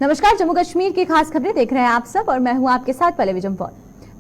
नमस्कार, जम्मू कश्मीर की खास खबरें देख रहे हैं आप सब और मैं हूं आपके साथ पल्लवी जम्पौर।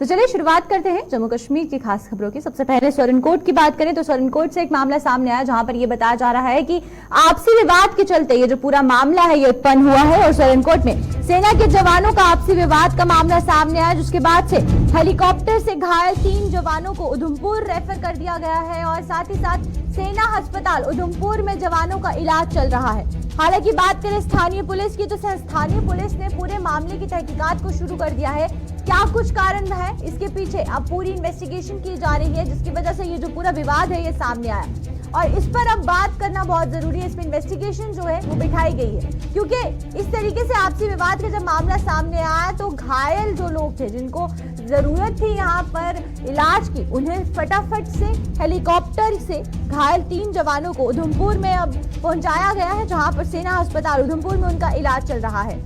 तो चलिए शुरुआत करते हैं जम्मू कश्मीर की खास खबरों की। सबसे पहले सोरनकोट की बात करें तो सोरनकोट से एक मामला सामने आया जहां पर यह बताया जा रहा है कि आपसी विवाद के चलते ये जो पूरा मामला है ये उत्पन्न हुआ है और सोरनकोट में सेना के जवानों का आपसी विवाद का मामला सामने आया, जिसके बाद से हेलीकॉप्टर से घायल 3 जवानों को उधमपुर रेफर कर दिया गया है और साथ ही साथ सेना अस्पताल उधमपुर में जवानों का इलाज चल रहा है। हालांकि बात करें स्थानीय पुलिस की तो स्थानीय पुलिस ने पूरे मामले की तहकीकात को शुरू कर दिया है। क्या कुछ कारण है इसके पीछे, अब पूरी इन्वेस्टिगेशन की जा रही है, जिसकी वजह से ये जो पूरा विवाद है ये सामने आया और इस पर अब बात करना बहुत जरूरी है। इसमें इन्वेस्टिगेशन जो है वो बिठाई गई है क्योंकि इस तरीके से आपसी विवाद का जब मामला सामने आया तो घायल जो लोग थे जिनको जरूरत थी यहाँ पर इलाज की, उन्हें फटाफट से हेलीकॉप्टर से घायल 3 जवानों को उधमपुर में अब पहुंचाया गया है, जहां पर सेना अस्पताल उधमपुर में उनका इलाज चल रहा है।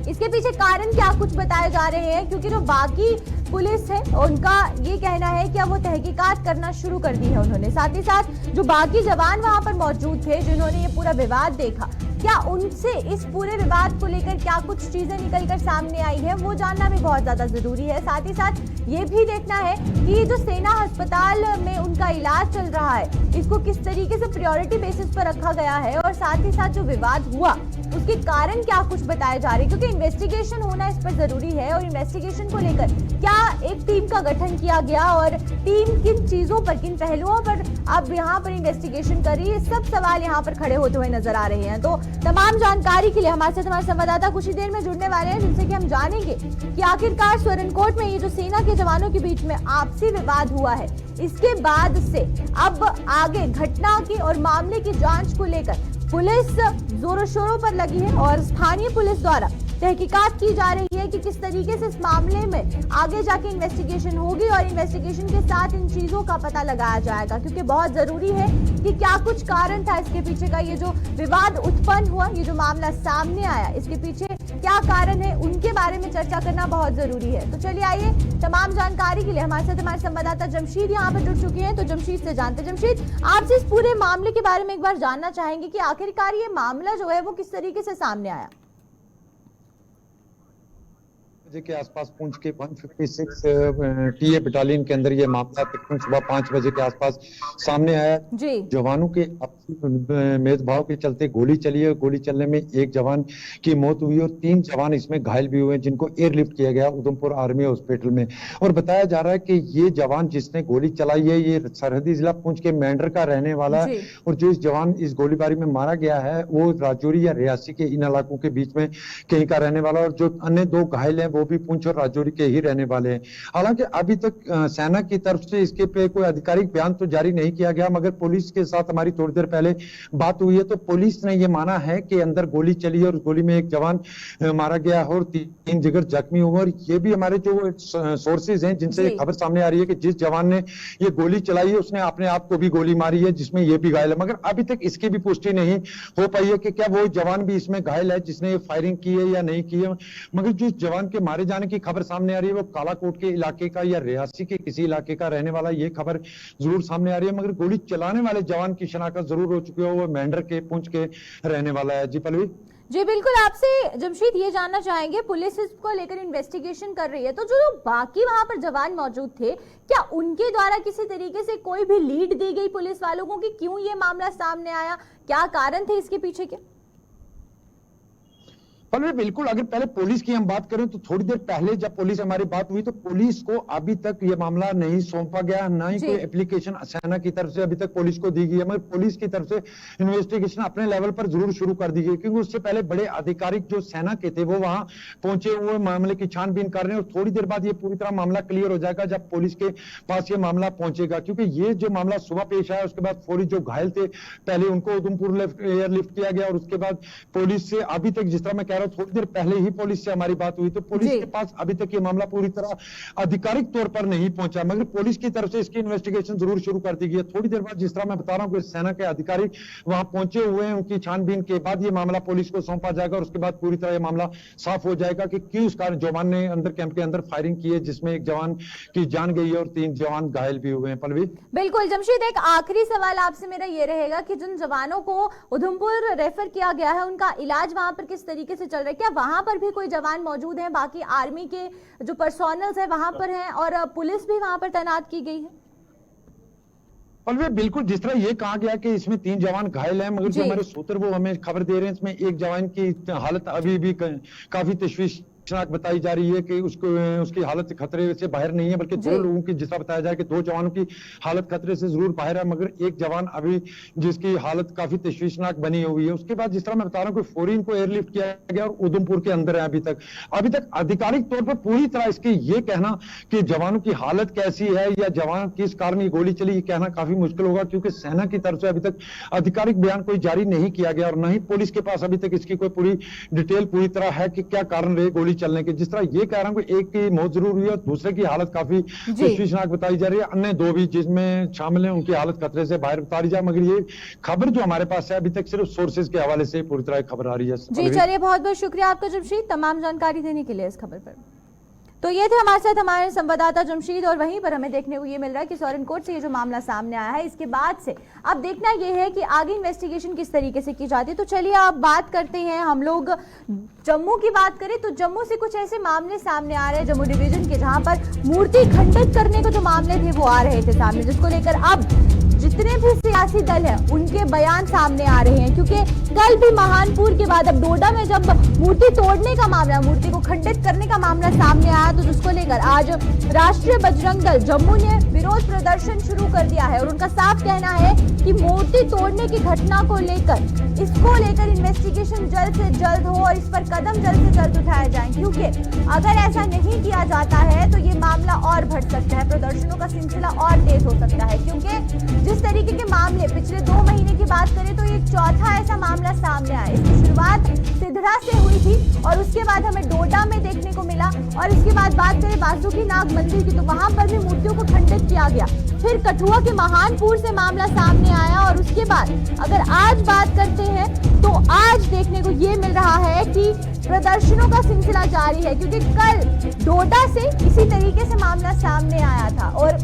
इसके पीछे कारण क्या कुछ बताए जा रहे हैं, क्योंकि जो बाकी पुलिस है उनका ये कहना है कि अब वो तहकीकात करना शुरू कर दी है उन्होंने। साथ ही साथ जो बाकी जवान वहां पर मौजूद थे जिन्होंने ये पूरा विवाद देखा, क्या उनसे इस पूरे विवाद को लेकर क्या कुछ चीजें निकलकर सामने आई है वो जानना भी बहुत ज्यादा जरूरी है। साथ ही साथ ये भी देखना है कि जो सेना अस्पताल में उनका इलाज चल रहा है इसको किस तरीके से प्रायोरिटी बेसिस पर रखा गया है और साथ ही साथ जो विवाद हुआ उसके कारण क्या कुछ बताए जा रहे हैं, क्योंकि इन्वेस्टिगेशन होना इस पर जरूरी है। और इन्वेस्टिगेशन को लेकर क्या एक टीम का गठन किया गया और टीम किन चीजों पर, किन पहलुओं पर अब यहाँ पर इन्वेस्टिगेशन कर रही है, सब सवाल यहाँ पर खड़े होते हुए नजर आ रहे हैं। तो तमाम जानकारी के लिए हमारे साथ हमारे संवाददाता कुछ ही देर में जुड़ने वाले हैं, जिनसे कि हम जानेंगे कि आखिरकार सोरनकोट में ये जो सेना के जवानों के बीच में आपसी विवाद हुआ है इसके बाद से अब आगे घटना की और मामले की जांच को लेकर पुलिस जोरों शोरों पर लगी है और स्थानीय पुलिस द्वारा तहकीकात की जा रही है कि किस तरीके से इस मामले में आगे जाके इन्वेस्टिगेशन होगी और इन्वेस्टिगेशन के साथ इन चीजों का पता लगाया जाएगा, क्योंकि बहुत जरूरी है कि क्या कुछ कारण था इसके पीछे का। ये जो विवाद उत्पन्न हुआ, ये जो मामला सामने आया, इसके पीछे क्या कारण है उनके बारे में चर्चा करना बहुत जरूरी है। तो चलिए आइए, तमाम जानकारी के लिए हमारे साथ हमारे संवाददाता जमशीद यहाँ पर जुड़ चुके हैं। तो जमशीद से जानते, जमशीद आपसे इस पूरे मामले के बारे में एक बार जानना चाहेंगे कि आखिरकार ये मामला जो है वो किस तरीके से सामने आया। बजे के आसपास पुंछ के 156 टीए बटालियन के अंदर ये मामला तकरीबन सुबह 5 बजे के आसपास सामने आया। जवानों के भेदभाव के चलते गोली चली है। गोली चलने में एक जवान की मौत हुई और 3 जवान इसमें घायल भी हुए हैं, जिनको एयरलिफ्ट किया गया उधमपुर आर्मी हॉस्पिटल में। और बताया जा रहा है कि ये जवान जिसने गोली चलाई है ये सरहदी जिला पुंछ के मेंढर का रहने वाला है और जो इस जवान इस गोलीबारी में मारा गया है वो राजौरी या रियासी के इन इलाकों के बीच में कहीं का रहने वाला और जो अन्य 2 घायल हैं वो भी पुंछ और राजौरी के ही रहने वाले हैं। हालांकि अभी तक सेना की तरफ से इसके पे कोई आधिकारिक बयान तो जारी नहीं किया गया, मगर पुलिस के साथ हमारी थोड़ी देर पहले बात हुई है तो पुलिस ने यह माना है कि अंदर गोली चली और उस गोली में एक जवान मारा गया और 3 जिगर जख्मी हुए। और ये भी हमारे जो सोर्सेज हैं जिनसे ये खबर सामने आ रही है कि जिस जवान ने ये गोली चलाई है उसने अपने आप को भी गोली मारी है, जिसमें ये भी घायल है। मगर अभी तक इसकी भी पुष्टि नहीं हो पाई है कि क्या वो जवान भी इसमें घायल है जिसने फायरिंग की है या नहीं की है। मगर जिस जवान के मारे जाने की खबर सामने आ रही है वो कालाकोट के इलाके का या रियासी के किसी इलाके का रहने वाला, ये खबर जरूर सामने आ रही है। मगर गोली चलाने वाले जवान की शनाख्त जरूर हो चुकी है, वो मेंढर के पुंछ के रहने वाला है। जी पल्लवी। जी बिल्कुल, आपसे जमशीद ये जानना चाहेंगे, पुलिस इसको लेकर इन्वेस्टिगेशन कर रही है तो जो बाकी वहां पर जवान मौजूद थे क्या उनके द्वारा किसी तरीके से कोई भी लीड दी गई पुलिस वालों को कि क्यों ये मामला सामने आया, क्या कारण थे इसके पीछे के? बिल्कुल, अगर पहले पुलिस की हम बात करें तो थोड़ी देर पहले जब पुलिस हमारी बात हुई तो पुलिस को अभी तक ये मामला नहीं सौंपा गया, ना ही कोई एप्लीकेशन सेना की तरफ से अभी तक पुलिस को दी गई है। मगर पुलिस की तरफ से इन्वेस्टिगेशन अपने लेवल पर जरूर शुरू कर दी गई, क्योंकि उससे पहले बड़े अधिकारिक जो सेना के थे वो वहां पहुंचे हुए मामले की छानबीन कर रहे हैं और थोड़ी देर बाद ये पूरी तरह मामला क्लियर हो जाएगा जब पुलिस के पास ये मामला पहुंचेगा। क्योंकि ये जो मामला सुबह पेश आया उसके बाद फौरी जो घायल थे पहले उनको उधमपुर एयरलिफ्ट किया गया और उसके बाद पुलिस से अभी तक, जिस तरह मैं कह रहा हूँ, थोड़ी देर पहले ही पुलिस से हमारी बात हुई तो पुलिस के पास अभी तक ये मामला पूरी तरह आधिकारिक तौर पर नहीं पहुंचा, मगर पुलिस की तरफ से इसकी इन्वेस्टिगेशन जरूर शुरू कर दी गई है। थोड़ी देर बाद जिस तरह मैं बता रहा हूं कि सेना के अधिकारी वहां पहुंचे हुए हैं, उनकी छानबीन के बाद ये मामला पुलिस को सौंपा जाएगा और उसके बाद पूरी तरह ये मामला साफ हो जाएगा कि क्यों उस कारण जवान ने अंदर कैंप के अंदर फायरिंग की है, जिसमें एक जवान की जान गई है और 3 जवान घायल भी हुए हैं। पल्लवी। बिल्कुल जमशीद, एक आखिरी सवाल आपसे मेरा ये रहेगा कि जिन जवानों को उधमपुर रेफर किया गया है उनका इलाज वहां पर किस तरीके से चल रहा है, क्या वहां पर भी कोई जवान मौजूद हैं, बाकी आर्मी के जो पर्सोनल्स है वहां पर हैं और पुलिस भी वहां पर तैनात की गई है? पलवे बिल्कुल, जिस तरह ये कहा गया कि इसमें 3 जवान घायल हैं, मगर जो हमारे सूत्र वो हमें खबर दे रहे हैं इसमें एक जवान की हालत अभी भी काफी तशवीशनाक बताई जा रही है कि उसकी हालत खतरे से बाहर नहीं है, बल्कि 2 लोगों की, जिस तरह बताया जा रहा है कि 2 जवानों की हालत खतरे से जरूर बाहर है, मगर एक जवान अभी जिसकी हालत काफी तशवीशनाक बनी हुई है। उसके बाद जिस तरह मैं बता रहा हूँ कि फौरी इनको एयरलिफ्ट किया गया और उधमपुर के अंदर है अभी तक आधिकारिक तौर पर पूरी तरह इसके ये कहना कि जवानों की हालत कैसी है या जवान किस कारण ये गोली चली, ये कहना काफी मुश्किल होगा, क्योंकि सेना की तरफ से अभी तक आधिकारिक बयान कोई जारी नहीं किया गया और न ही पुलिस के पास अभी तक इसकी कोई पूरी डिटेल पूरी तरह है कि क्या कारण रहे गोली चलने के। जिस तरह ये कह रहा हूं कि एक की मौत जरूर हुई है और दूसरे की हालत काफी तशवीशनाक बताई जा रही है, अन्य 2 भी जिसमें शामिल है उनकी हालत खतरे से बाहर बता रही जाए, मगर ये खबर जो हमारे पास है अभी तक सिर्फ सोर्सेज के हवाले से पूरी तरह खबर आ रही है। जी चलिए, बहुत बहुत शुक्रिया आपका जमशीद तमाम जानकारी देने के लिए इस खबर पर। तो ये थे हमारे साथ हमारे संवाददाता जमशीद, और वहीं पर हमें देखने को ये मिल रहा है कि सोरेन कोर्ट से ये जो मामला सामने आया है, इसके बाद से अब देखना ये है कि आगे इन्वेस्टिगेशन किस तरीके से की जाती है। तो चलिए आप बात करते हैं, हम लोग जम्मू की बात करें तो जम्मू से कुछ ऐसे मामले सामने आ रहे हैं जम्मू डिवीजन के, जहां पर मूर्ति खंडित करने को जो मामले थे वो आ रहे थे सामने, जिसको लेकर अब जितने भी सियासी दल हैं उनके बयान सामने आ रहे हैं, क्योंकि कल भी महानपुर के बाद अब डोडा में जब मूर्ति तोड़ने का मामला, मूर्ति को खंडित करने का मामला सामने आया, तो जिसको लेकर आज राष्ट्रीय बजरंग दल जम्मू ने विरोध प्रदर्शन शुरू कर दिया है और उनका साफ कहना है कि मूर्ति तोड़ने की घटना को लेकर, इसको लेकर इन्वेस्टिगेशन जल्द से जल्द हो और इस पर कदम जल्द से जल्द उठाए जाएं, क्योंकि अगर ऐसा नहीं किया जाता है तो ये मामला और बढ़ सकता है, प्रदर्शनों का सिलसिला और तेज हो सकता है, क्योंकि जिस तरीके के मामले पिछले 2 महीने की बात करें तो ये चौथा ऐसा मामला सामने आया। इसकी शुरुआत सिद्धरा से हुई थी और उसके बाद हमें डोडा में देखने को मिला, और इसके बाद बात करें बासुकीनाग मंदिर की तो वहां पर भी मूर्तियों को खंडित किया गया। फिर कठुआ के महानपुर से मामला सामने आया और उसके बाद अगर आज बात करते हैं तो आज देखने को ये मिल रहा है कि प्रदर्शनों का सिलसिला जारी है, क्योंकि कल डोडा से इसी तरीके से मामला सामने आया था और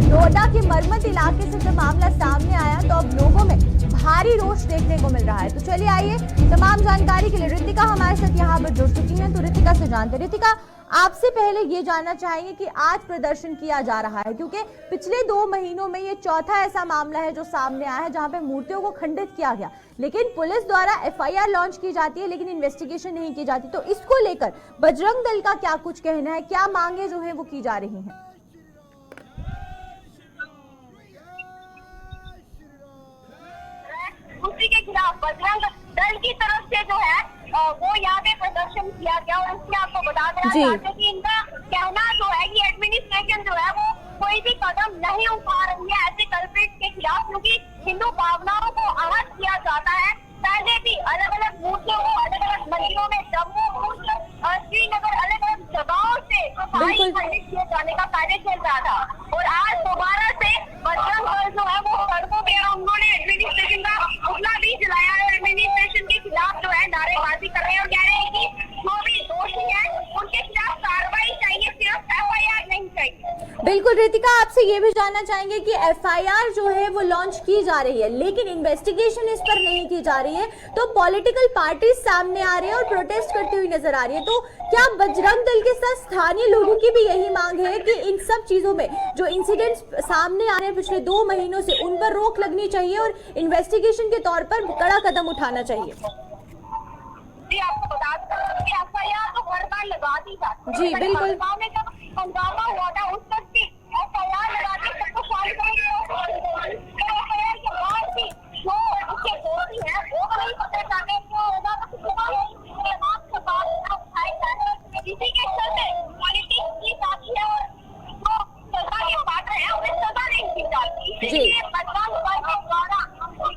डोडा के मरमत इलाके से जब मामला सामने आया तो अब लोगों में भारी रोष देखने को मिल रहा है। तो चलिए आइए तमाम जानकारी के लिए रितिका हमारे साथ यहाँ पर जुड़ चुकी हैं, तो रितिका से जानते हैं। रितिका, आपसे पहले ये जानना चाहेंगे कि आज प्रदर्शन किया जा रहा है, क्योंकि पिछले 2 महीनों में ये चौथा ऐसा मामला है जो सामने आया है जहां पे मूर्तियों को खंडित किया गया, लेकिन पुलिस द्वारा FIR लॉन्च की जाती है लेकिन इन्वेस्टिगेशन नहीं की जाती। तो इसको लेकर बजरंग दल का क्या कुछ कहना है, क्या मांगे जो है वो की जा रही है? उसी के खिलाफ बजरंग दल की तरफ से जो है वो यहाँ पे प्रदर्शन किया गया और इसमें आपको बता देना चाहते हैं कि इनका कहना जो है कि एडमिनिस्ट्रेशन जो है वो कोई भी कदम नहीं उठा रही है ऐसे कल्प्रिट के खिलाफ, क्योंकि हिंदू भावनाओं को आहत किया जाता है। पहले भी अलग अलग मूर्तियों को अलग अलग मंदिरों में जम्मू, श्रीनगर, अलग अलग जगहों से सफाई खंडित किए जाने का कार्य चल रहा था और आज दोबारा से बजरंग दल जो है वो सड़कों पे उन्होंने एडमिनिस्ट्रेशन का पुतला भी जलाया है। एडमिनिस्ट्रेशन के खिलाफ जो है नारेबाजी कर रहे हैं और कह रहे हैं कि जो भी दोषी है उनके खिलाफ कार्रवाई चाहिए, सिर्फ FIR नहीं चाहिए। बिल्कुल रितिका, आपसे ये भी जानना चाहेंगे कि FIR जो है वो लॉन्च की जा रही है लेकिन इन्वेस्टिगेशन इस पर नहीं की जा रही है, तो पॉलिटिकल पार्टीज सामने आ रहे हैं और प्रोटेस्ट करती हुई नजर आ रही है। तो क्या बजरंग दल के साथ स्थानीय लोगों की भी यही मांग है कि इन सब चीजों में जो इंसिडेंट्स सामने आ रहे हैं पिछले 2 महीनों से, उन पर रोक लगनी चाहिए और इन्वेस्टिगेशन के तौर पर कड़ा कदम उठाना चाहिए? जी, आपको बता दें कि FIR तो हर बार लगा दी जाती है। जी बिल्कुल, में जब हंगामा हुआ था उस वक्त भी FIR लगा के सबको शामिल करेंगे, FIR के बाद भी जो उसके दोषी है वो नहीं पकड़े जाते, इसी के चलते पॉलिटिक्स की जाती है और जो सजा के पात्र है उन्हें सजा नहीं दी जाती। इसलिए बजरंग दल के द्वारा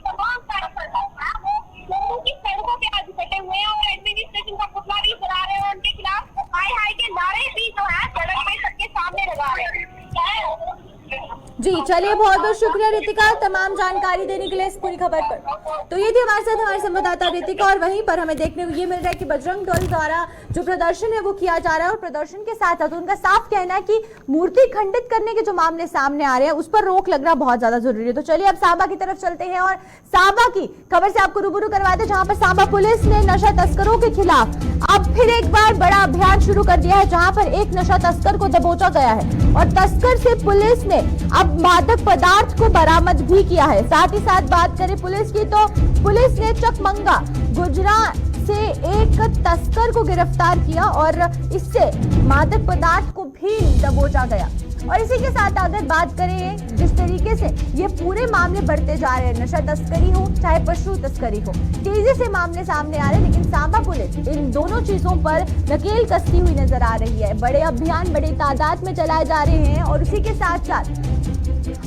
तमाम कार्यकर्ता वो लोगों की सड़कों पे आज बैठे हुए हैं और एडमिनिस्ट्रेशन का पुतला भी जला रहे हैं और उनके खिलाफ हाय हाय के नारे भी जो है सड़क पे सबके सामने लगा रहे हैं। जी चलिए, बहुत बहुत शुक्रिया रितिका तमाम जानकारी देने के लिए इस पूरी खबर पर। तो ये थी हमारे साथ हमारे संवाददाता रितिका, और वहीं पर हमें देखने को ये मिल रहा है कि बजरंग दल द्वारा जो प्रदर्शन है वो किया जा रहा है, और प्रदर्शन के साथ साथ उनका साफ कहना है कि मूर्ति खंडित करने के जो मामले सामने आ रहे हैं उस पर रोक लगना बहुत ज्यादा जरूरी है। तो चलिए अब सांबा की तरफ चलते हैं और सांबा की खबर से आपको रूबरू करवाते हैं, जहां पर सांबा पुलिस ने नशा तस्करों के खिलाफ अब फिर एक बार बड़ा अभियान शुरू कर दिया है, जहां पर एक नशा तस्कर को दबोचा गया है और तस्कर से पुलिस ने अब मादक पदार्थ को बरामद भी किया है। साथ ही साथ बात करें पुलिस की, तो पुलिस ने चकमंगा गुजरात से एक तस्कर को गिरफ्तार किया और इससे मादक पदार्थ को भी दबोचा गया। और इसी के साथ अगर बात करें जिस तरीके से ये पूरे मामले बढ़ते जा रहे हैं, नशा तस्करी हो चाहे पशु तस्करी हो, तेजी से मामले सामने आ रहे हैं, लेकिन सांबा पुलिस इन दोनों चीजों पर नकेल कसती हुई नजर आ रही है। बड़े अभियान बड़ी तादाद में चलाए जा रहे हैं और उसी के साथ साथ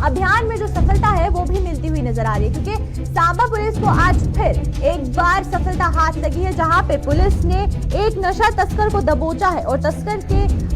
अभियान में जो सफलता है वो भी मिलती हुई नजर आ रही है, क्योंकि सांबा पुलिस को आज फिर एक बार सफलता हाथ लगी है, जहां पे पुलिस ने एक नशा तस्कर को दबोचा है और तस्कर के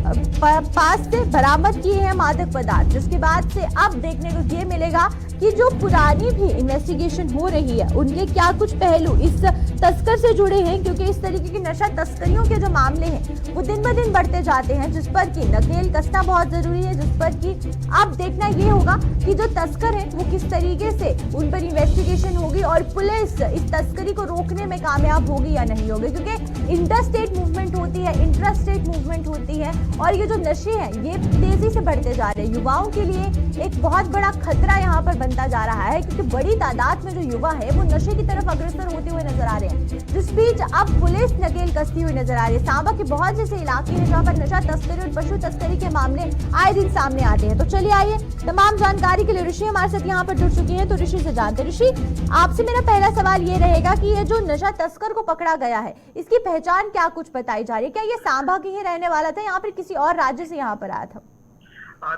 पास से बरामद किए हैं मादक पदार्थ, जिसके बाद से अब देखने को ये मिलेगा कि जो पुरानी भी इन्वेस्टिगेशन हो रही है उनके क्या कुछ पहलू इस तस्कर से जुड़े हैं, क्योंकि इस तरीके की नशा तस्करियों के जो मामले हैं वो दिन ब दिन बढ़ते जाते हैं, जिस पर कि नकेल कसना बहुत जरूरी है, जिस पर कि अब देखना ये होगा कि जो तस्कर है वो किस तरीके से उन पर इन्वेस्टिगेशन होगी और पुलिस इस तस्करी को रोकने में कामयाब होगी या नहीं होगी, क्योंकि इंटरस्टेट मूवमेंट होती है, इंट्रास्टेट मूवमेंट होती है और ये जो नशे हैं ये तेजी से बढ़ते जा रहे हैं। युवाओं के लिए एक बहुत बड़ा खतरा यहाँ पर बनता जा रहा है, क्योंकि बड़ी तादाद में जो युवा है वो नशे की तरफ अग्रसर होते हुए नजर आ रहे हैं, जिस बीच अब पुलिस नकेल कसती हुई नजर आ रही है। सांबा के बहुत से इलाके हैं जहाँ पर नशा तस्करी और पशु तस्करी के मामले आए दिन सामने आते हैं। तो चलिए आइए तमाम जानकारी के लिए ऋषि हमारे साथ यहाँ पर जुड़ चुकी है, तो ऋषि से जानते। ऋषि, आपसे मेरा पहला सवाल ये रहेगा कि ये जो नशा तस्कर को पकड़ा गया है इसकी पहचान क्या कुछ बताई जा रही है? क्या ये सांबा की ही रहने वाला था, यहाँ पर किसी और राज्य से यहाँ पर आया था?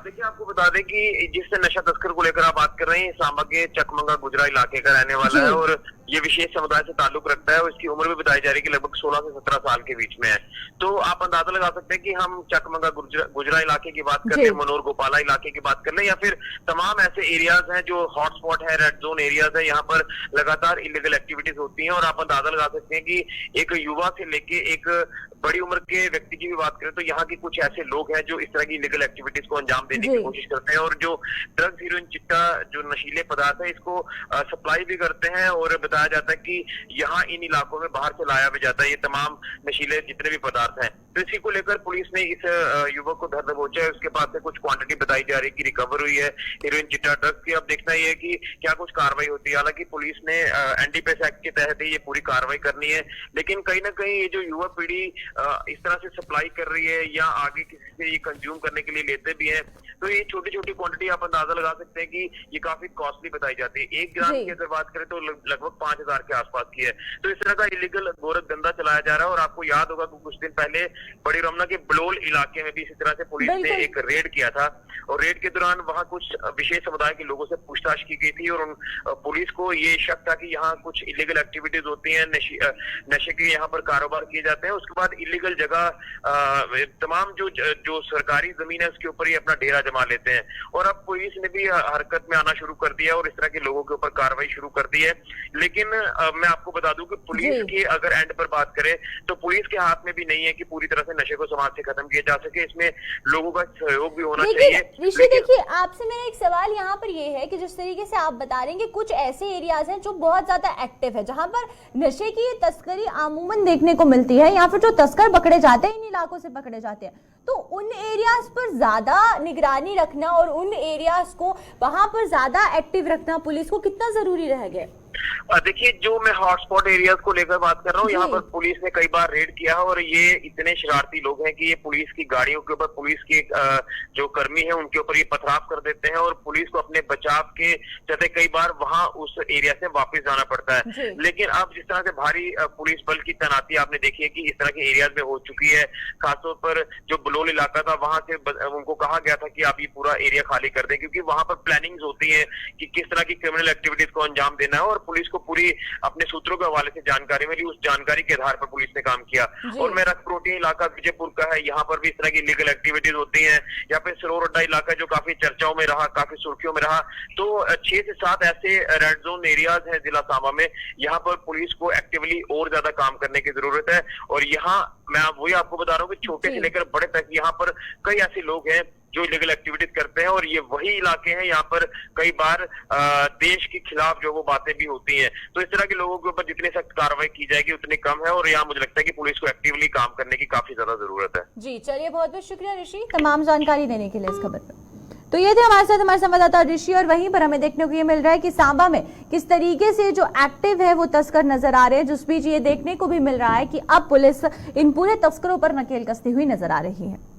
देखिए, आपको बता दें कि जिस नशा तस्कर को लेकर आप बात कर रहे हैं, सांबा के चकमंगा गुजरा इलाके का रहने वाला है और ये विशेष समुदाय से ताल्लुक रखता है और इसकी उम्र भी बताई जा रही है कि लगभग 16 से 17 साल के बीच में है। तो आप अंदाजा लगा सकते हैं कि हम चकमंगा गुजरा इलाके की बात कर रहे हैं, मनोर गोपाला इलाके की बात कर रहे हैं, या फिर तमाम ऐसे एरियाज हैं जो हॉटस्पॉट है, रेड जोन एरियाज है, यहाँ पर लगातार इलीगल एक्टिविटीज होती हैं। और आप अंदाजा लगा सकते हैं कि एक युवा से लेके एक बड़ी उम्र के व्यक्ति की भी बात करें तो यहाँ के कुछ ऐसे लोग हैं जो इस तरह की इलीगल एक्टिविटीज को अंजाम देने की कोशिश करते हैं और जो ड्रग्स, हीरोइन, चिट्टा, जो नशीले पदार्थ है इसको सप्लाई भी करते हैं और बताया जाता है कि यहाँ इन इलाकों में बाहर से लाया भी जाता है ये तमाम नशीले जितने भी पदार्थ हैं। तो इसी को लेकर पुलिस ने इस युवक को धर दबोचा है। उसके पास से कुछ क्वांटिटी बताई जा रही है कि रिकवर हुई है हीरोइन, चिट्टा, ड्रग्स की। अब देखना ये है कि क्या कुछ कार्रवाई होती है। हालांकि पुलिस ने एनडीपीएस एक्ट के तहत ही ये पूरी कार्रवाई करनी है, लेकिन कहीं ना कहीं ये जो युवा पीढ़ी इस तरह से सप्लाई कर रही है या आगे किसी से ये कंज्यूम करने के लिए लेते भी हैं, तो ये छोटी छोटी क्वांटिटी आप अंदाजा लगा सकते हैं कि ये काफी कॉस्टली बताई जाती है। 1 ग्राम की अगर बात करें तो लगभग 5000 के आसपास की है। तो इस तरह का इलीगल गोरख धंधा चलाया जा रहा है। और आपको याद होगा कि कुछ दिन पहले बड़ी रमना के बलोल इलाके में भी इसी तरह से पुलिस ने एक रेड किया था और रेड के दौरान वहां कुछ विशेष समुदाय के लोगों से पूछताछ की गई थी और पुलिस को ये शक था कि यहाँ कुछ इलीगल एक्टिविटीज होती हैं, नशे के यहाँ पर कारोबार किए जाते हैं। उसके बाद इलीगल जगह तमाम जो सरकारी जमीन है उसके ऊपर ही अपना डेरा जमा लेते हैं। और अब पुलिस ने भी हरकत में आना शुरू कर दिया और इस तरह के लोगों के ऊपर कार्रवाई शुरू कर दी है। लेकिन मैं आपको बता दूं कि पुलिस की अगर एंड पर बात करें तो पुलिस के हाथ में भी नहीं है कि पूरी तरह से नशे को समाज से खत्म किया जा सके। इसमें लोगों का सहयोग भी होना चाहिए। ऋषि देखिए, आपसे मेरा एक सवाल यहाँ पर ये है कि जिस तरीके से आप बता रहे हैं कि कुछ ऐसे एरियाज हैं जो बहुत ज्यादा एक्टिव है, जहाँ पर नशे की तस्करी आमूमन देखने को मिलती है, या फिर जो तस्कर पकड़े जाते हैं इन इलाकों से पकड़े जाते हैं, तो उन एरियाज पर ज्यादा निगरानी रखना और उन एरियाज को वहां पर ज्यादा एक्टिव रखना पुलिस को कितना जरूरी रह गया? देखिए, जो मैं हॉटस्पॉट एरियाज को लेकर बात कर रहा हूँ, यहाँ पर पुलिस ने कई बार रेड किया है और ये इतने शरारती लोग हैं कि ये पुलिस की गाड़ियों के ऊपर, पुलिस के जो कर्मी हैं उनके ऊपर ये पथराव कर देते हैं और पुलिस को अपने बचाव के चलते कई बार वहां उस एरिया से वापस जाना पड़ता है। लेकिन अब जिस तरह से भारी पुलिस बल की तैनाती आपने देखी है कि इस तरह के एरियाज में हो चुकी है, खासतौर पर जो बलोल इलाका था वहां से उनको कहा गया था कि आप ये पूरा एरिया खाली कर दें, क्योंकि वहां पर प्लानिंग होती है कि किस तरह की क्रिमिनल एक्टिविटीज को अंजाम देना है और पुलिस को पूरी अपने सूत्रों के हवाले से जानकारी मिली, उस जानकारी के आधार पर पुलिस ने काम किया। और मैं रक्तप्रोटी इलाका विजयपुर का है, यहाँ पर भी इस तरह की इलीगल एक्टिविटीज होती है। यहाँ पे सरोर अड्डा इलाका जो काफी चर्चाओं में रहा, काफी सुर्खियों में रहा, तो 6 से 7 ऐसे रेड जोन एरियाज हैं जिला सांबा में, यहाँ पर पुलिस को एक्टिवली और ज्यादा काम करने की जरूरत है। और यहाँ मैं वही आपको बता रहा हूँ कि छोटे से लेकर बड़े तक यहाँ पर कई ऐसे लोग हैं जो इलीगल एक्टिविटीज करते हैं, और ये वही इलाके हैं यहाँ पर कई बार देश के खिलाफ जो वो बातें भी होती हैं। तो इस तरह के लोगों के ऊपर जितनी सख्त कार्रवाई की जाएगी उतनी कम है, और यहाँ मुझे लगता है कि पुलिस को एक्टिवली काम करने की काफी ज्यादा जरूरत है। जी चलिए, बहुत बहुत शुक्रिया ऋषि तमाम जानकारी देने के लिए इस खबर पर। तो ये थे हमारे साथ हमारे संवाददाता ऋषि, और वहीं पर हमें देखने को ये मिल रहा है कि सांबा में किस तरीके से जो एक्टिव है वो तस्कर नजर आ रहे हैं, जिस बीच ये देखने को भी मिल रहा है कि अब पुलिस इन पूरे तस्करों पर नकेल कसती हुई नजर आ रही है।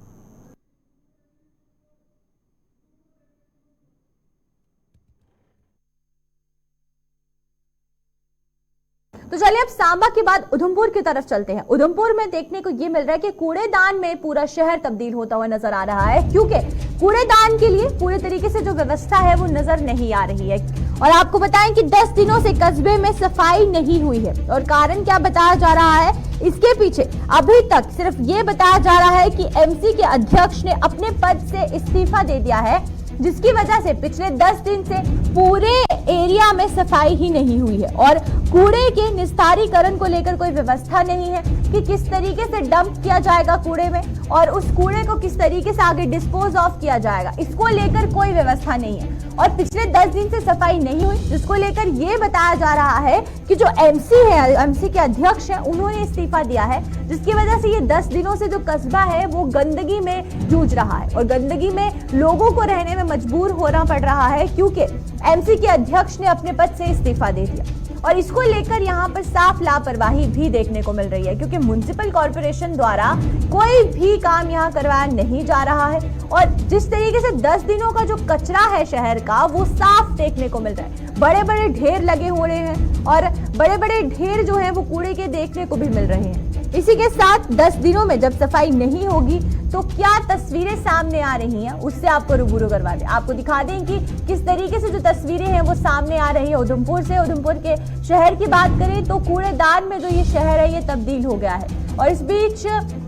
तो चलिए अब सांबा के बाद उधमपुर की तरफ चलते हैं। उधमपुर में देखने को ये मिल रहा है कि कूड़ेदान में पूरा शहर तब्दील होता हुआ नजर आ रहा है, क्योंकि कूड़ेदान के लिए पूरे तरीके से जो व्यवस्था है वो नजर नहीं आ रही है। और आपको बताएं कि 10 दिनों से कस्बे में सफाई नहीं हुई है, और कारण क्या बताया जा रहा है, इसके पीछे अभी तक सिर्फ ये बताया जा रहा है कि एमसी के अध्यक्ष ने अपने पद से इस्तीफा दे दिया है, जिसकी वजह से पिछले 10 दिन से पूरे एरिया में सफाई ही नहीं हुई है। और कूड़े के निस्तारीकरण को लेकर कोई व्यवस्था नहीं है कि किस तरीके से डंप किया जाएगा कूड़े में, और उस कूड़े को किस तरीके से आगे डिस्पोज ऑफ किया जाएगा, इसको लेकर कोई व्यवस्था नहीं है। और पिछले 10 दिन से सफाई नहीं हुई, जिसको लेकर ये बताया जा रहा है कि जो एमसी है, एमसी के अध्यक्ष हैं, उन्होंने इस्तीफा दिया है, जिसकी वजह से ये 10 दिनों से जो कस्बा है वो गंदगी में जूझ रहा है, और गंदगी में लोगों को रहने में मजबूर होना पड़ रहा है, क्योंकि एमसी के अध्यक्ष ने अपने पद से इस्तीफा दे दिया। और इसको लेकर यहाँ पर साफ लापरवाही भी देखने को मिल रही है, क्योंकि म्युनिसिपल कॉर्पोरेशन द्वारा कोई भी काम यहाँ करवाया नहीं जा रहा है। और जिस तरीके से 10 दिनों का जो कचरा है शहर का वो साफ देखने को मिल रहा है, बड़े बड़े ढेर लगे हो रहे हैं, और बड़े बड़े ढेर जो है वो कूड़े के देखने को भी मिल रहे हैं। इसी के साथ 10 दिनों में जब सफाई नहीं होगी तो क्या तस्वीरें सामने आ रही हैं, उससे आपको रूबरू करवा दें। आपको दिखा दें कि किस तरीके से जो तस्वीरें हैं वो सामने आ रही है उधमपुर से। उधमपुर के शहर की बात करें तो कूड़ेदान में जो ये शहर है ये तब्दील हो गया है, और इस बीच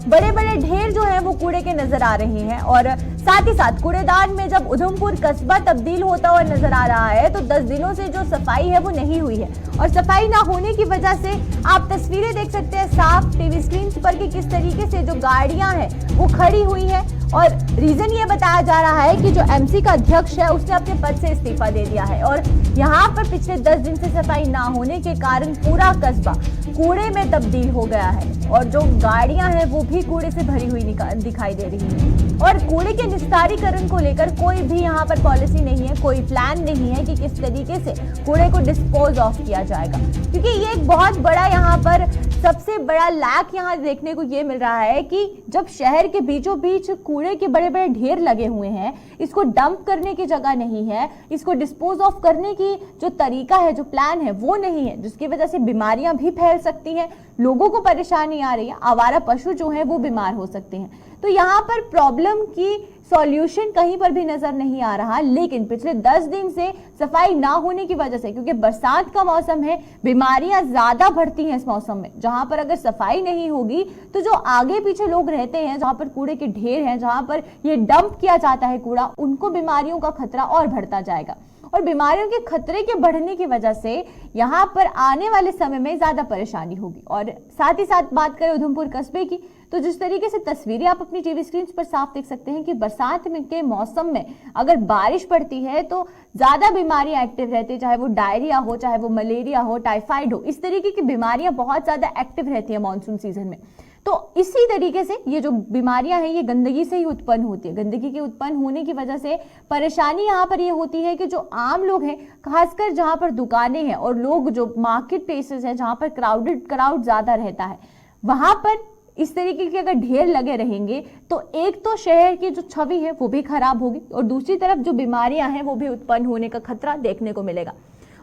बड़े बड़े ढेर जो है वो कूड़े के नजर आ रहे हैं। और साथ ही साथ कूड़ेदान में जब उधमपुर कस्बा तब्दील होता हुआ नजर आ रहा है तो 10 दिनों से जो सफाई है वो नहीं हुई है, और सफाई ना होने की वजह से आप तस्वीरें देख सकते हैं साफ टीवी स्क्रीन पर कि किस तरीके से जो गाड़ियां हैं वो खड़ी हुई है। और रीजन ये बताया जा रहा है कि जो एमसी का अध्यक्ष है उसने अपने पद से इस्तीफा दे दिया है, और यहाँ पर पिछले 10 दिन से सफाई ना होने के कारण पूरा कस्बा कूड़े में तब्दील हो गया है, और जो गाड़ियां हैं वो भी कूड़े से भरी हुई दिखाई दे रही है। और कूड़े के निस्तारीकरण को लेकर कोई भी यहाँ पर पॉलिसी नहीं है, कोई प्लान नहीं है कि किस तरीके से कूड़े को डिस्पोज ऑफ किया जाएगा, क्योंकि ये एक बहुत बड़ा यहाँ पर सबसे बड़ा लैक यहाँ देखने को ये मिल रहा है कि जब शहर के बीचों बीच कूड़े के बड़े बड़े ढेर लगे हुए हैं, इसको डंप करने की जगह नहीं है, इसको डिस्पोज ऑफ करने की जो तरीका है, जो प्लान है वो नहीं है, जिसकी वजह से बीमारियां भी फैल सकती हैं, लोगों को परेशानी आ रही है, आवारा पशु जो है वो बीमार हो सकते हैं। तो यहाँ पर प्रॉब्लम की सॉल्यूशन कहीं पर भी नजर नहीं आ रहा। लेकिन पिछले 10 दिन से सफाई ना होने की वजह से, क्योंकि बरसात का मौसम है, बीमारियां ज्यादा बढ़ती हैं इस मौसम में, जहां पर अगर सफाई नहीं होगी तो जो आगे पीछे लोग रहते हैं, जहां पर कूड़े के ढेर हैं, जहां पर ये डंप किया जाता है कूड़ा, उनको बीमारियों का खतरा और बढ़ता जाएगा। और बीमारियों के खतरे के बढ़ने की वजह से यहाँ पर आने वाले समय में ज्यादा परेशानी होगी। और साथ ही साथ बात करें उधमपुर कस्बे की, तो जिस तरीके से तस्वीरें आप अपनी टीवी स्क्रीन पर साफ देख सकते हैं कि बरसात के मौसम में अगर बारिश पड़ती है तो ज्यादा बीमारियां एक्टिव रहती है, चाहे वो डायरिया हो, चाहे वो मलेरिया हो, टाइफाइड हो, इस तरीके की बीमारियां बहुत ज्यादा एक्टिव रहती है मानसून सीजन में। तो इसी तरीके से ये जो बीमारियां हैं ये गंदगी से ही उत्पन्न होती है। गंदगी के उत्पन्न होने की वजह से परेशानी यहाँ पर ये होती है कि जो आम लोग हैं, खासकर जहां पर दुकानें हैं और लोग जो मार्केट प्लेसेस हैं जहां पर क्राउड ज्यादा रहता है, वहां पर इस तरीके के अगर ढेर लगे रहेंगे तो एक तो शहर की जो छवि है वो भी खराब होगी, और दूसरी तरफ जो बीमारियां हैं वो भी उत्पन्न होने का खतरा देखने को मिलेगा।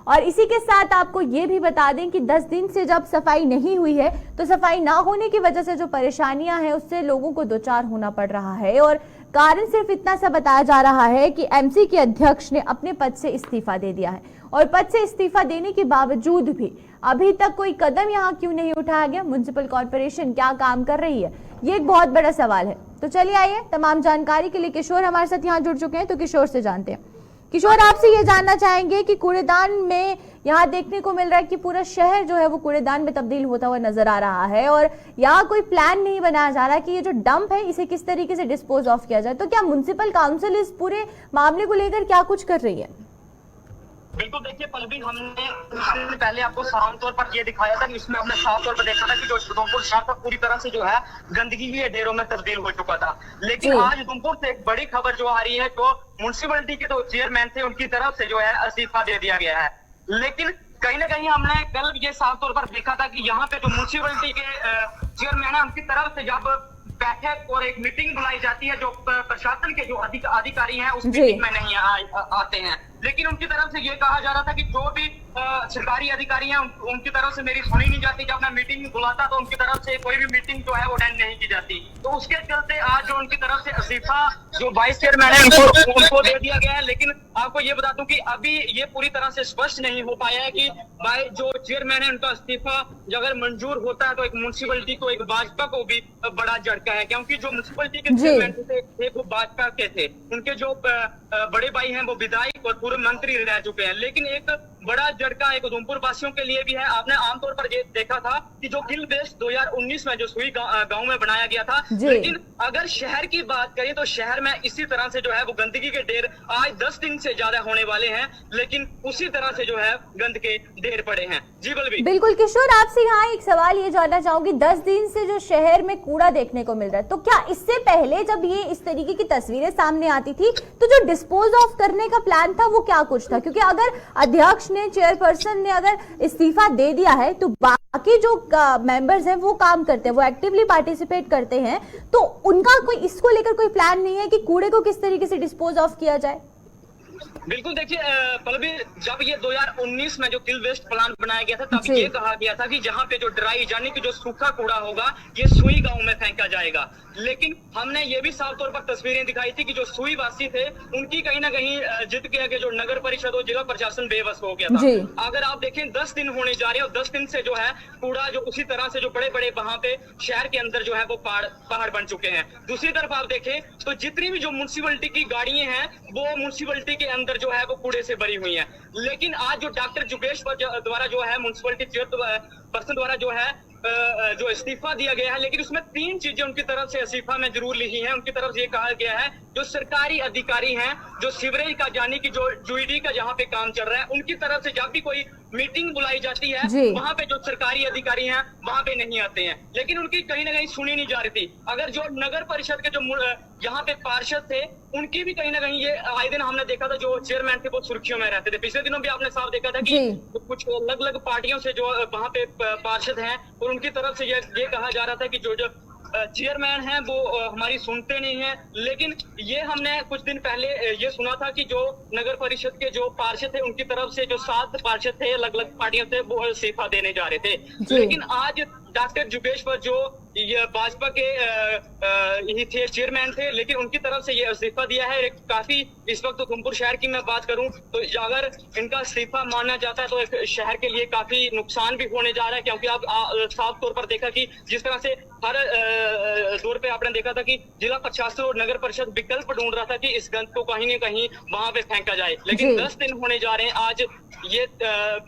और इसी के साथ आपको ये भी बता दें कि 10 दिन से जब सफाई नहीं हुई है तो सफाई ना होने की वजह से जो परेशानियां हैं उससे लोगों को दो चार होना पड़ रहा है। और कारण सिर्फ इतना सा बताया जा रहा है कि एमसी के अध्यक्ष ने अपने पद से इस्तीफा दे दिया है और पद से इस्तीफा देने के बावजूद भी अभी तक कोई कदम यहाँ क्यों नहीं उठाया गया, म्युनिसिपल कॉर्पोरेशन क्या काम कर रही है, ये एक बहुत बड़ा सवाल है। तो चलिए आइए, तमाम जानकारी के लिए किशोर हमारे साथ यहाँ जुड़ चुके हैं, तो किशोर से जानते हैं। किशोर, आपसे ये जानना चाहेंगे कि कूड़ेदान में यहाँ देखने को मिल रहा है कि पूरा शहर जो है वो कूड़ेदान में तब्दील होता हुआ नजर आ रहा है और यहाँ कोई प्लान नहीं बनाया जा रहा कि ये जो डंप है इसे किस तरीके से डिस्पोज ऑफ किया जाए। तो क्या म्युनिसिपल काउंसिल इस पूरे मामले को लेकर क्या कुछ कर रही है? बिल्कुल, देखिए पल्लवी, हमने कुछ दिन पहले आपको साफ तौर पर ये दिखाया था कि इसमें हमने साफ तौर पर देखा था कि जो उधमपुर शहर था पूरी तरह से जो है गंदगी के ढेरों में तब्दील हो चुका था। लेकिन आज उधमपुर से एक बड़ी खबर जो आ रही है, जो म्युनिसिपलिटी के जो चेयरमैन थे उनकी तरफ से जो है इस्तीफा दे दिया गया है। लेकिन कहीं ना कहीं हमने कल ये साफ तौर पर देखा था कि यहाँ पे जो म्युनिसिपलिटी के चेयरमैन है उनकी तरफ से जब बैठक और एक मीटिंग बुलाई जाती है, जो प्रशासन के जो अधिकारी हैं उस मीटिंग में नहीं आते हैं। लेकिन उनकी तरफ से ये कहा जा रहा था कि जो भी सरकारी अधिकारी हैं उनकी तरफ से मेरी सुनी नहीं जाती। जब मैं मीटिंग बुलाता तो उनकी तरफ से कोई भी मीटिंग जो है वो अटेंड नहीं की जाती। तो उसके चलते आज जो उनकी तरफ से इस्तीफा जो वाइस चेयरमैन है उनको दे दिया गया है। लेकिन आपको ये बता दूं कि अभी ये पूरी तरह से स्पष्ट नहीं हो पाया है कि जो चेयरमैन है उनका इस्तीफा अगर मंजूर होता है तो एक म्युनिसिपलिटी को, एक भाजपा को भी बड़ा झटका है, क्योंकि जो म्युनिसिपलिटी के चेयरमैन थे वो भाजपा के थे। उनके जो बड़े भाई हैं वो विधायक और पूर्व मंत्री रह चुके हैं। लेकिन एक बड़ा झटका एक उधमपुर वासियों के लिए भी है। आपने आमतौर पर ये देखा था कि जो किल वेस्ट 2019 में जो सुई गांव में बनाया गया था, लेकिन अगर शहर की बात करें तो शहर में इसी तरह से जो है वो गंदगी के ढेर आज 10 दिन से ज्यादा होने वाले हैं, लेकिन उसी तरह से जो है गंद के ढेर पड़े हैं। जी बल्बी। बिल्कुल किशोर, आपसे यहाँ एक सवाल ये जानना चाहूंगी, 10 दिन से जो शहर में कूड़ा देखने को मिल रहा है, तो क्या इससे पहले जब ये इस तरीके की तस्वीरें सामने आती थी तो जो डिस्पोज ऑफ करने का प्लान था वो क्या कुछ था? क्योंकि अगर अध्यक्ष ने, चेयरपर्सन ने अगर इस्तीफा दे दिया है तो बाकी जो मेंबर्स हैं वो काम करते हैं, वो एक्टिवली पार्टिसिपेट करते हैं, तो उनका कोई इसको लेकर कोई प्लान नहीं है कि कूड़े को किस तरीके से डिस्पोज ऑफ किया जाए? बिल्कुल, देखिए पल्लवी, जब ये 2019 में जो किल वेस्ट प्लान बनाया गया था तब ये कहा गया था कि जहाँ पे जो ड्राई यानी कि जो सूखा कूड़ा होगा ये सुई गांव में फेंका जाएगा। लेकिन हमने ये भी साफ तौर पर तस्वीरें दिखाई थी कि जो सुई वासी थे उनकी कहीं ना कहीं जिद के आगे जो नगर परिषद और जिला प्रशासन बेबस हो गया था। अगर आप देखें 10 दिन होने जा रहे हैं और 10 दिन से जो है कूड़ा जो उसी तरह से जो बड़े बड़े वहां पे शहर के अंदर जो है वो पहाड़ बन चुके हैं। दूसरी तरफ आप देखें तो जितनी भी जो म्युनिसिपलिटी की गाड़ियां हैं वो म्युनिसिपलिटी के अंदर जो है वो कूड़े से भरी हुई है। लेकिन आज जो डॉक्टर जुगेश द्वारा जो है म्युनिसिपलिटी चेयरपर्सन द्वारा जो है जो इस्तीफा दिया गया है, लेकिन उसमें 3 चीजें उनकी तरफ से इस्तीफा में जरूर लिखी हैं। उनकी तरफ से ये कहा गया है जो सरकारी अधिकारी हैं, जो सीवरेज का यानी कि जो यूईडी का जहाँ पे काम चल रहा है, उनकी तरफ से जब भी कोई मीटिंग बुलाई जाती है वहां पे जो सरकारी अधिकारी हैं वहां पे नहीं आते हैं। लेकिन उनकी कहीं ना कहीं सुनी नहीं जा रही थी। अगर जो नगर परिषद के जो यहाँ पे पार्षद थे उनकी भी कहीं ना कहीं ये आए दिन हमने देखा था जो चेयरमैन थे वो सुर्खियों में रहते थे। पिछले दिनों भी आपने साफ देखा था कि कुछ अलग अलग पार्टियों से जो वहाँ पे पार्षद हैं और उनकी तरफ से ये कहा जा रहा था कि जो चेयरमैन हैं वो हमारी सुनते नहीं हैं। लेकिन ये हमने कुछ दिन पहले ये सुना था कि जो नगर परिषद के जो पार्षद थे उनकी तरफ से जो 7 पार्षद थे अलग अलग पार्टियों से वो इस्तीफा देने जा रहे थे। लेकिन आज डॉक्टर जुगेश पर जो ये भाजपा के ही थे, चेयरमैन थे, लेकिन उनकी तरफ से ये इस्तीफा दिया है। काफी इस वक्त उधमपुर शहर की मैं बात करूं तो अगर इनका इस्तीफा माना जाता है तो एक शहर के लिए काफी नुकसान भी होने जा रहा है, क्योंकि आप साफ तौर पर देखा कि जिस तरह से हर दौर पे आपने देखा था कि जिला प्रशासन और नगर परिषद विकल्प ढूंढ रहा था कि इस गंद को कहीं न कहीं वहां पे फेंका जाए। लेकिन 10 दिन होने जा रहे हैं। आज ये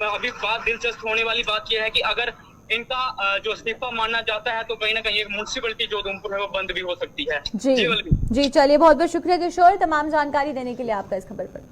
अभी बात दिलचस्प होने वाली बात यह है कि अगर इनका जो इस्तीफा माना जाता है तो कहीं ना कहीं एक म्युनिसिपलिटी जो उधमपुर है वो बंद भी हो सकती है। जी चलिए, बहुत बहुत शुक्रिया किशोर तमाम जानकारी देने के लिए आपका इस खबर पर।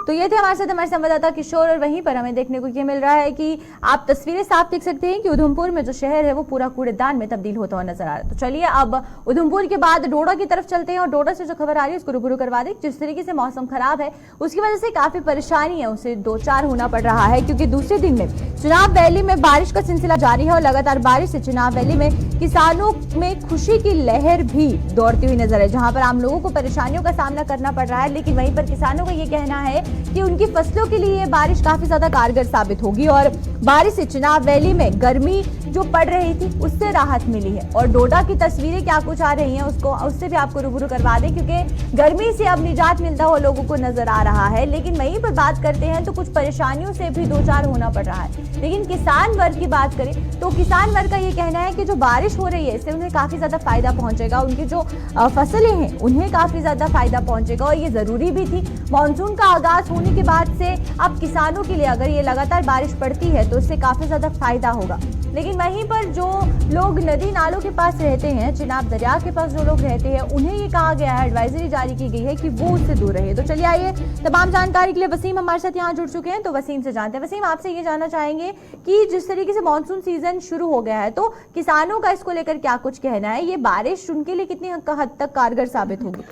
तो ये थे हमारे साथ हमारे संवाददाता किशोर, और वहीं पर हमें देखने को ये मिल रहा है कि आप तस्वीरें साफ देख सकते हैं कि उधमपुर में जो शहर है वो पूरा कूड़ेदान में तब्दील होता हुआ नजर आ रहा है। तो चलिए अब उधमपुर के बाद डोडा की तरफ चलते हैं और डोडा से जो खबर आ रही है उसको रूबरू करवा दें। जिस तरीके से मौसम खराब है उसकी वजह से काफी परेशानी है उसे 2-4 होना पड़ रहा है, क्योंकि दूसरे दिन में चिनाब वैली में बारिश का सिलसिला जारी है और लगातार बारिश से चिनाब वैली में किसानों में खुशी की लहर भी दौड़ती हुई नजर है, जहां पर आम लोगों को परेशानियों का सामना करना पड़ रहा है। लेकिन वहीं पर किसानों का ये कहना है कि उनकी फसलों के लिए ये बारिश काफी ज्यादा कारगर साबित होगी और बारिश से चिनाब वैली में गर्मी जो पड़ रही थी उससे राहत मिली है। और डोडा की तस्वीरें क्या कुछ आ रही हैं उससे भी आपको रूबरू करवा दें, क्योंकि गर्मी से अब निजात मिलता हुआ लोगों को नजर आ रहा है। लेकिन वहीं पर बात करते हैं तो कुछ परेशानियों से भी दो चार होना पड़ रहा है। लेकिन किसान वर्ग की बात करें तो किसान वर्ग का ये कहना है कि जो बारिश हो रही है इससे उन्हें काफी ज्यादा फायदा पहुंचेगा, उनकी जो फसलें हैं उन्हें काफी ज्यादा फायदा पहुंचेगा और ये जरूरी भी थी। मानसून का आगाज होने के बाद से अब किसानों के लिए अगर ये लगातार बारिश पड़ती है तो इससे काफी ज्यादा फायदा होगा। लेकिन वहीं पर जो लोग नदी नालों के पास रहते हैं, चिनाब दरिया के पास जो लोग रहते हैं, उन्हें ये कहा गया है, एडवाइजरी जारी की गई है कि वो उससे दूर रहे। तो चलिए आइए तमाम जानकारी के लिए वसीम हमारे साथ यहाँ जुड़ चुके हैं, तो वसीम से जानते हैं। वसीम, आपसे ये जानना चाहेंगे कि जिस तरीके से मानसून सीजन शुरू हो गया है तो किसानों का इसको लेकर क्या कुछ कहना है, ये बारिश उनके लिए कितनी हद तक कारगर साबित होगी?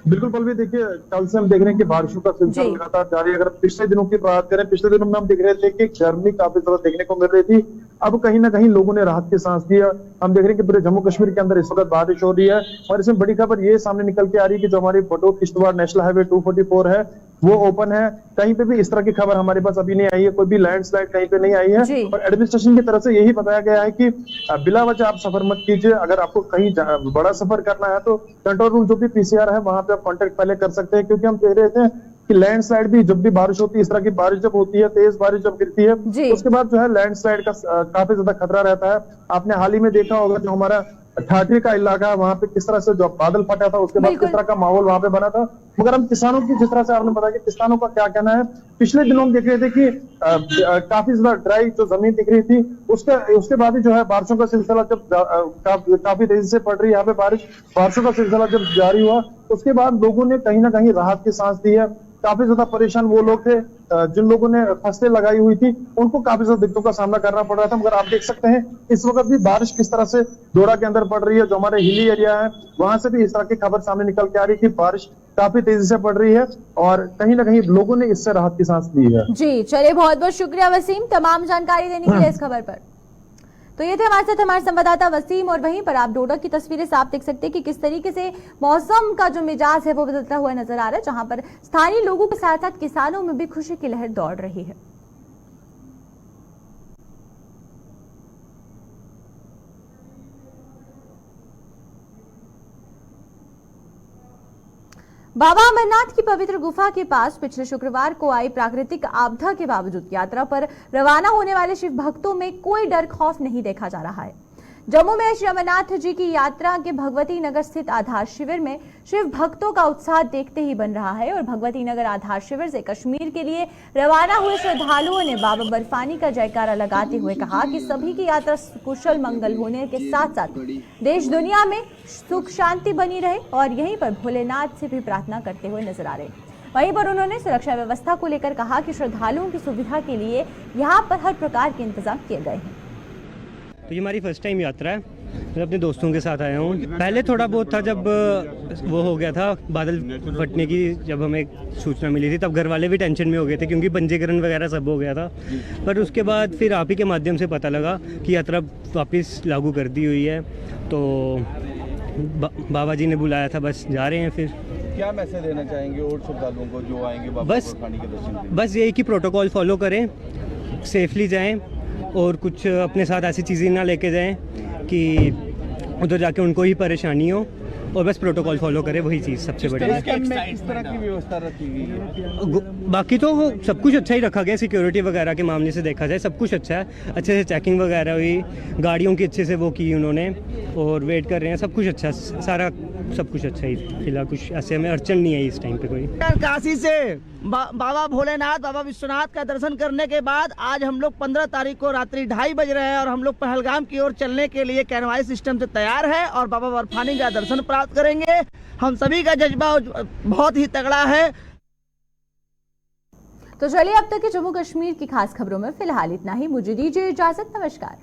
बिल्कुल पल्लवी, देखिए कल से हम देख रहे हैं कि बारिशों का सिलसिला लगातार जारी है। अगर पिछले दिनों की बात करें, पिछले दिनों में हम देख रहे थे कि गर्मी काफी ज्यादा देखने को मिल रही थी। अब कहीं ना कहीं लोगों ने राहत की सांस लिया। हम देख रहे हैं कि पूरे जम्मू कश्मीर के अंदर इस वक्त बारिश हो रही है और इसमें बड़ी खबर ये सामने निकल के आ रही है कि जो हमारी बटोत किश्तवाड़ नेशनल हाईवे 244 है वो ओपन है। कहीं पे भी इस तरह की खबर हमारे पास अभी नहीं आई है, कोई भी लैंडस्लाइड कहीं पे नहीं आई है। और एडमिनिस्ट्रेशन की तरफ से यही बताया गया है कि बिला वजह आप सफर मत कीजिए। अगर आपको कहीं बड़ा सफर करना है तो कंट्रोल रूम जो भी पीसीआर है वहां पे आप कॉन्टेक्ट पहले कर सकते हैं, क्योंकि हम कह रहे थे कि लैंडस्लाइड भी जब भी बारिश होती है, इस तरह की बारिश जब होती है, तेज बारिश जब गिरती है उसके बाद जो है लैंडस्लाइड का काफी ज्यादा खतरा रहता है। आपने हाल ही में देखा होगा जो हमारा ठाठे का इलाका है वहां पे किस तरह से जो बादल फटा था, उसके बाद किस तरह का माहौल वहां पे बना था। मगर हम किसानों की, जिस तरह से आपने बताया कि किसानों का क्या कहना है, पिछले दिनों हम देख रहे थे कि काफी ज्यादा ड्राई जो जमीन दिख रही थी उसके बाद ही जो है बारिशों का सिलसिला जब काफी तेजी से पड़ रही है यहाँ पे बारिशों का सिलसिला जब जारी हुआ उसके बाद लोगों ने कहीं ना कहीं राहत की सांस ली है। काफी ज्यादा परेशान वो लोग थे जिन लोगों ने फसलें लगाई हुई थी, उनको काफी ज्यादा दिक्कतों का सामना करना पड़ रहा था। मगर आप देख सकते हैं इस वक्त भी बारिश किस तरह से डोडा के अंदर पड़ रही है। जो हमारे हिली एरिया है वहां से भी इस तरह की खबर सामने निकल के आ रही है कि बारिश काफी तेजी से पड़ रही है और कहीं ना कहीं लोगों ने इससे राहत की सांस ली है। जी चलिए, बहुत बहुत शुक्रिया वसीम तमाम जानकारी देने के लिए इस खबर पर। तो ये थे हमारे साथ हमारे संवाददाता वसीम, और वहीं पर आप डोडा की तस्वीरें साफ देख सकते हैं कि किस तरीके से मौसम का जो मिजाज है वो बदलता हुआ नजर आ रहा है, जहां पर स्थानीय लोगों के साथ साथ किसानों में भी खुशी की लहर दौड़ रही है। बाबा अमरनाथ की पवित्र गुफा के पास पिछले शुक्रवार को आई प्राकृतिक आपदा के बावजूद यात्रा पर रवाना होने वाले शिव भक्तों में कोई डर खौफ नहीं देखा जा रहा है। जम्मू में श्री अमरनाथ जी की यात्रा के भगवती नगर स्थित आधार शिविर में शिव भक्तों का उत्साह देखते ही बन रहा है और भगवती नगर आधार शिविर से कश्मीर के लिए रवाना हुए श्रद्धालुओं ने बाबा बर्फानी का जयकारा लगाते हुए कहा कि सभी की यात्रा कुशल मंगल होने के साथ साथ देश दुनिया में सुख शांति बनी रहे और यहीं पर भोलेनाथ से भी प्रार्थना करते हुए नजर आ रहे। वहीं पर उन्होंने सुरक्षा व्यवस्था को लेकर कहा कि श्रद्धालुओं की सुविधा के लिए यहाँ पर हर प्रकार के इंतजाम किए गए हैं। तो ये हमारी फर्स्ट टाइम यात्रा है, मैं अपने दोस्तों के साथ आया हूँ। पहले थोड़ा बहुत था जब वो हो गया था बादल फटने की, जब हमें सूचना मिली थी तब घर वाले भी टेंशन में हो गए थे क्योंकि पंजीकरण वगैरह सब हो गया था। पर उसके बाद फिर आप ही के माध्यम से पता लगा कि यात्रा वापस लागू कर दी हुई है, तो बाबा जी ने बुलाया था, बस जा रहे हैं। फिर क्या मैसेज देना चाहेंगे और श्रद्धालुओं को जो आएंगे बाबा बर्फानी के दर्शन के लिए? बस यही कि प्रोटोकॉल फॉलो करें, सेफली जाएं और कुछ अपने साथ ऐसी चीज़ें ना लेके जाएं कि उधर जाके उनको ही परेशानी हो, और बस प्रोटोकॉल फॉलो करें, वही चीज़ सबसे बड़ी है। किस तरह की व्यवस्था रखी गई है? बाकी तो वो सब कुछ अच्छा ही रखा गया, सिक्योरिटी वगैरह के मामले से देखा जाए सब कुछ अच्छा है, अच्छे से चेकिंग वगैरह हुई, गाड़ियों की अच्छे से वो की उन्होंने, और वेट कर रहे हैं, सब कुछ अच्छा, सारा सब कुछ अच्छा ही। फिलहाल कुछ ऐसे हमें अड़चन नहीं है इस टाइम पे कोई। काशी से बाबा भोलेनाथ, बाबा विश्वनाथ का दर्शन करने के बाद आज हम लोग 15 तारीख को रात्रि 2:30 बज रहे हैं और हम लोग पहलगाम की ओर चलने के लिए कैनवाई सिस्टम से तैयार है और बाबा बर्फानी का दर्शन प्राप्त करेंगे। हम सभी का जज्बा बहुत ही तगड़ा है। तो चलिए अब तक के जम्मू कश्मीर की खास खबरों में फिलहाल इतना ही। मुझे दीजिए इजाजत, नमस्कार।